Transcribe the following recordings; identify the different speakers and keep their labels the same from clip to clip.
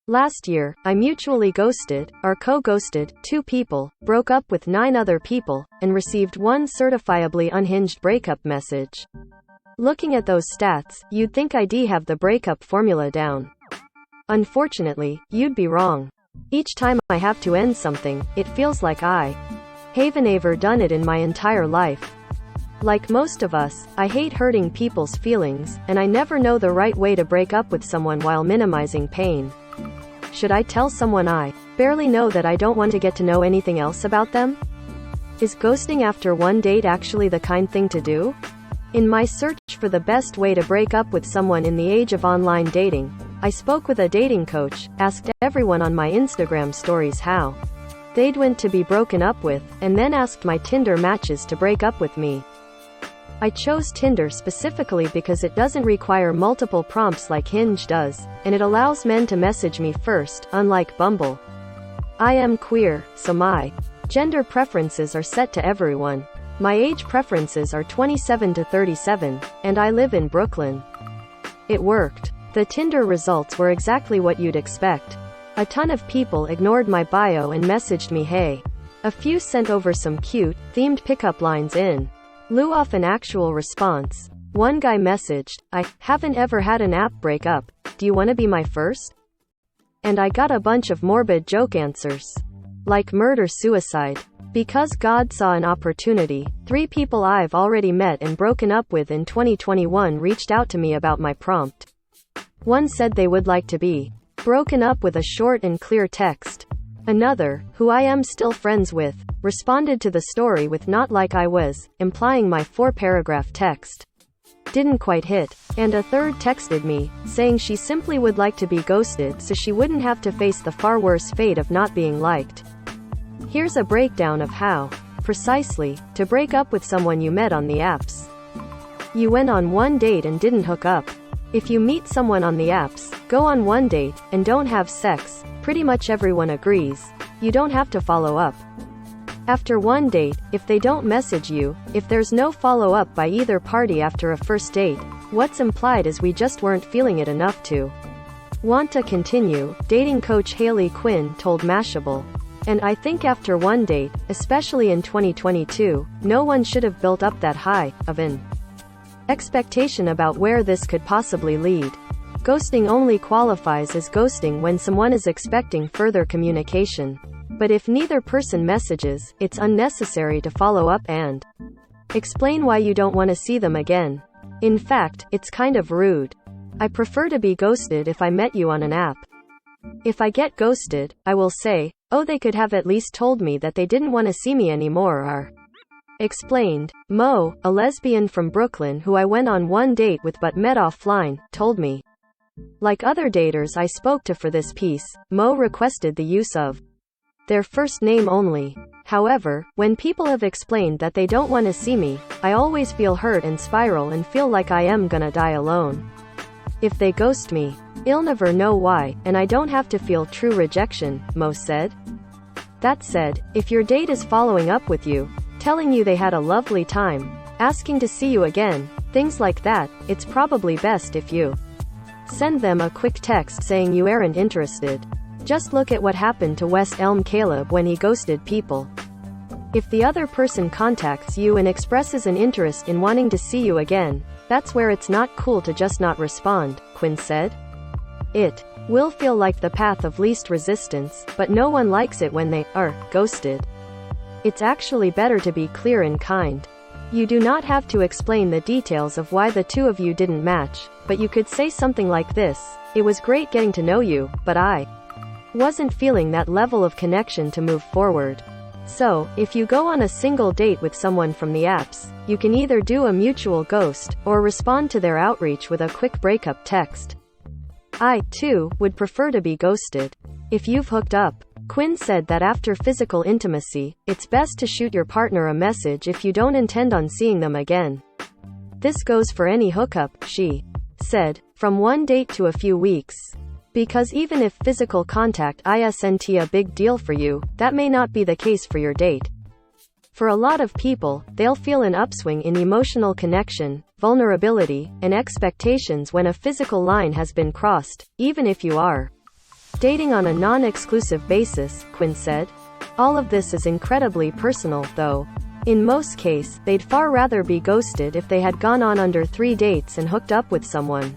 Speaker 1: Last year, I mutually ghosted, or co-ghosted, 2 people, broke up with 9 other people, and received 1 certifiably unhinged breakup message. Looking at those stats, you'd think I'd have the breakup formula down. Unfortunately, you'd be wrong. Each time I have to end something, it feels like I haven't ever done it in my entire life. Like most of us, I hate hurting people's feelings, and I never know the right way to break up with someone while minimizing pain. Should I tell someone I barely know that I don't want to get to know anything else about them? Is ghosting after 1 date actually the kind thing to do? In my search for the best way to break up with someone in the age of online dating, I spoke with a dating coach, asked everyone on my Instagram stories how they'd want to be broken up with, and then asked my Tinder matches to break up with me. I chose Tinder specifically because it doesn't require multiple prompts like Hinge does, and it allows men to message me first, unlike Bumble. I am queer, so my gender preferences are set to everyone. My age preferences are 27 to 37, and I live in Brooklyn. It worked. The Tinder results were exactly what you'd expect. A ton of people ignored my bio and messaged me hey. A few sent over some cute, themed pickup lines in lieu of an actual response. One guy messaged, I haven't ever had an app breakup. Do you want to be my first? And I got a bunch of morbid joke answers. Like murder-suicide. Because God saw an opportunity, 3 people I've already met and broken up with in 2021 reached out to me about my prompt. One said they would like to be broken up with a short and clear text. Another, who I am still friends with, responded to the story with not like I was, implying my 4-paragraph text didn't quite hit. And a third texted me, saying she simply would like to be ghosted so she wouldn't have to face the far worse fate of not being liked. Here's a breakdown of how, precisely, to break up with someone you met on the apps. You went on 1 date and didn't hook up. If you meet someone on the apps, go on 1 date, and don't have sex, pretty much everyone agrees, you don't have to follow up. After 1 date, if they don't message you, if there's no follow-up by either party after a first date, what's implied is we just weren't feeling it enough to want to continue, dating coach Haley Quinn told Mashable. And I think after 1 date, especially in 2022, no one should have built up that high of an expectation about where this could possibly lead. Ghosting only qualifies as ghosting when someone is expecting further communication. But if neither person messages, it's unnecessary to follow up and explain why you don't want to see them again. In fact, it's kind of rude. I prefer to be ghosted if I met you on an app. If I get ghosted, I will say, oh, they could have at least told me that they didn't want to see me anymore or explained. Mo, a lesbian from Brooklyn who I went on 1 date with but met offline, told me. Like other daters I spoke to for this piece, Mo requested the use of their first name only. However, when people have explained that they don't want to see me, I always feel hurt and spiral and feel like I am gonna die alone. If they ghost me, I'll never know why, and I don't have to feel true rejection, Mo said. That said, if your date is following up with you, telling you they had a lovely time, asking to see you again, things like that, it's probably best if you send them a quick text saying you aren't interested. Just look at what happened to West Elm Caleb when he ghosted people. If the other person contacts you and expresses an interest in wanting to see you again, that's where it's not cool to just not respond, Quinn said. It will feel like the path of least resistance, but no one likes it when they are ghosted. It's actually better to be clear and kind. You do not have to explain the details of why the 2 of you didn't match, but you could say something like this: it was great getting to know you, but I wasn't feeling that level of connection to move forward. So, if you go on a single date with someone from the apps, you can either do a mutual ghost, or respond to their outreach with a quick breakup text. I, too, would prefer to be ghosted. If you've hooked up, Quinn said that after physical intimacy, it's best to shoot your partner a message if you don't intend on seeing them again. This goes for any hookup, she said, from 1 date to a few weeks. Because even if physical contact isn't a big deal for you, that may not be the case for your date. For a lot of people, they'll feel an upswing in emotional connection, vulnerability, and expectations when a physical line has been crossed, even if you are Dating on a non-exclusive basis, Quinn said. All of this is incredibly personal, though. In most cases, they'd far rather be ghosted if they had gone on under 3 dates and hooked up with someone.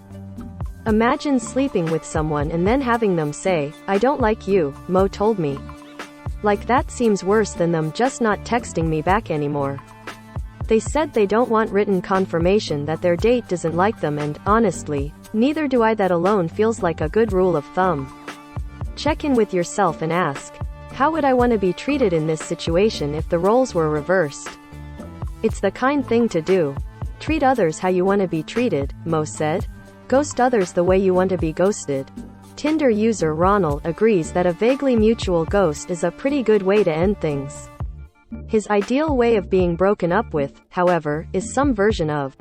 Speaker 1: Imagine sleeping with someone and then having them say, "I don't like you, Mo told me." Like that seems worse than them just not texting me back anymore. They said they don't want written confirmation that their date doesn't like them, and, honestly, neither do I. That alone feels like a good rule of thumb. Check in with yourself and ask, how would I want to be treated in this situation if the roles were reversed? It's the kind thing to do. Treat others how you want to be treated, Mo said. Ghost others the way you want to be ghosted. Tinder user Ronald agrees that a vaguely mutual ghost is a pretty good way to end things. His ideal way of being broken up with, however, is some version of,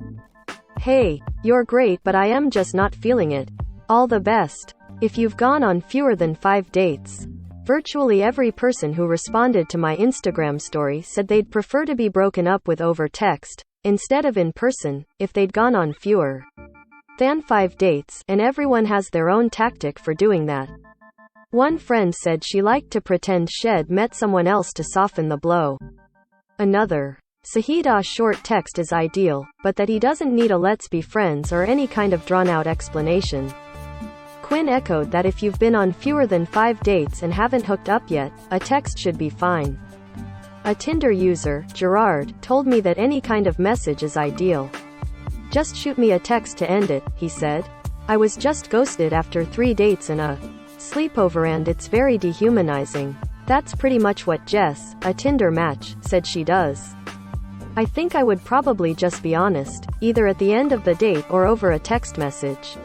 Speaker 1: "Hey, you're great but I am just not feeling it. All the best." If you've gone on fewer than 5 dates. Virtually every person who responded to my Instagram story said they'd prefer to be broken up with over text, instead of in person, if they'd gone on fewer than 5 dates, and everyone has their own tactic for doing that. One friend said she liked to pretend she'd met someone else to soften the blow. Another said a short text is ideal, but that he doesn't need a "let's be friends" or any kind of drawn-out explanation. Quinn echoed that if you've been on fewer than 5 dates and haven't hooked up yet, a text should be fine. A Tinder user, Gerard, told me that any kind of message is ideal. "Just shoot me a text to end it," he said. "I was just ghosted after 3 dates and a sleepover and it's very dehumanizing. That's pretty much what Jess, a Tinder match, said she does. I think I would probably just be honest, either at the end of the date or over a text message.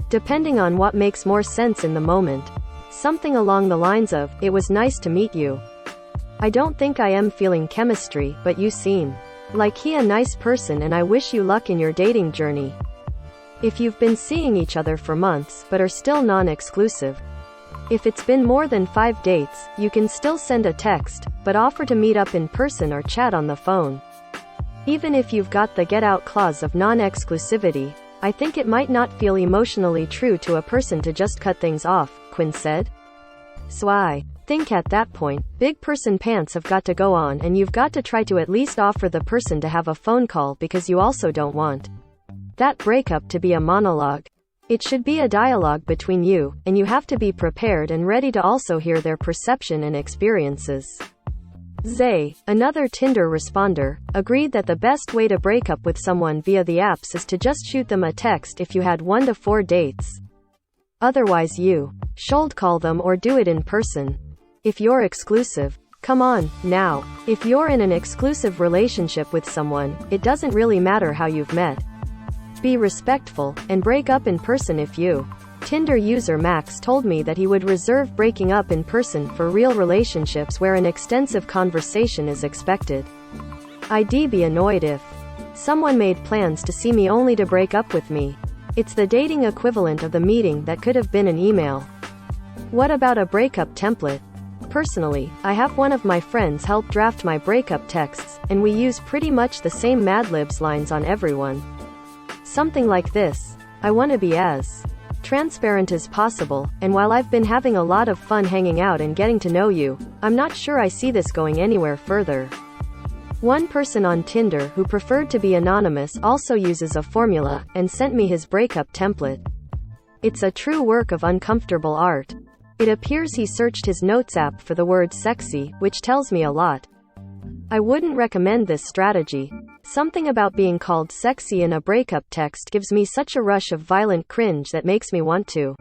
Speaker 1: Depending on what makes more sense in the moment. Something along the lines of, 'It was nice to meet you. I don't think I am feeling chemistry, but you seem like a nice person and I wish you luck in your dating journey.' If you've been seeing each other for months but are still non-exclusive. If it's been more than 5 dates, you can still send a text, but offer to meet up in person or chat on the phone. Even if you've got the get-out clause of non-exclusivity, I think it might not feel emotionally true to a person to just cut things off," Quinn said. "So I think at that point, big person pants have got to go on and you've got to try to at least offer the person to have a phone call because you also don't want that breakup to be a monologue. It should be a dialogue between you, and you have to be prepared and ready to also hear their perception and experiences." Zay, another Tinder responder, agreed that the best way to break up with someone via the apps is to just shoot them a text if you had 1 to 4 dates. Otherwise you should call them or do it in person. If you're exclusive. Come on, now. If you're in an exclusive relationship with someone, it doesn't really matter how you've met. Be respectful, and break up in person if you. Tinder user Max told me that he would reserve breaking up in person for real relationships where an extensive conversation is expected. I'd be annoyed if someone made plans to see me only to break up with me. It's the dating equivalent of the meeting that could have been an email. What about a breakup template? Personally, I have one of my friends help draft my breakup texts, and we use pretty much the same Mad Libs lines on everyone. Something like this. I want to be as transparent as possible, and while I've been having a lot of fun hanging out and getting to know you, I'm not sure I see this going anywhere further. One person on Tinder who preferred to be anonymous also uses a formula, and sent me his breakup template. It's a true work of uncomfortable art. It appears he searched his notes app for the word sexy, which tells me a lot. I wouldn't recommend this strategy. Something about being called sexy in a breakup text gives me such a rush of violent cringe that makes me want to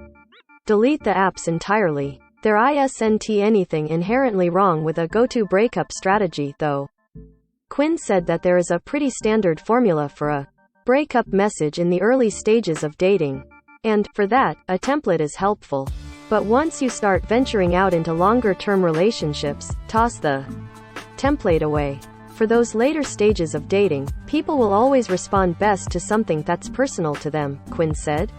Speaker 1: delete the apps entirely. There isn't anything inherently wrong with a go-to breakup strategy, though. Quinn said that there is a pretty standard formula for a breakup message in the early stages of dating. And, for that, a template is helpful. But once you start venturing out into longer-term relationships, toss the template away. For those later stages of dating, people will always respond best to something that's personal to them, Quinn said.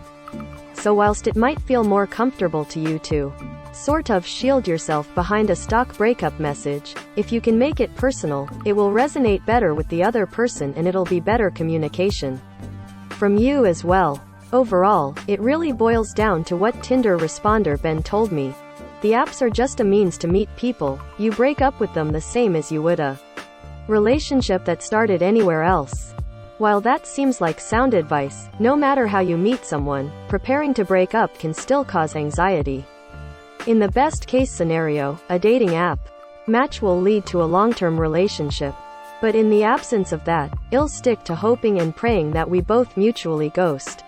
Speaker 1: So whilst it might feel more comfortable to you to sort of shield yourself behind a stock breakup message, if you can make it personal, it will resonate better with the other person and it'll be better communication from you as well. Overall, it really boils down to what Tinder responder Ben told me. The apps are just a means to meet people. You break up with them the same as you would a relationship that started anywhere else. While that seems like sound advice, no matter how you meet someone, preparing to break up can still cause anxiety. In the best case scenario, a dating app match will lead to a long-term relationship. But in the absence of that, I'll stick to hoping and praying that we both mutually ghost.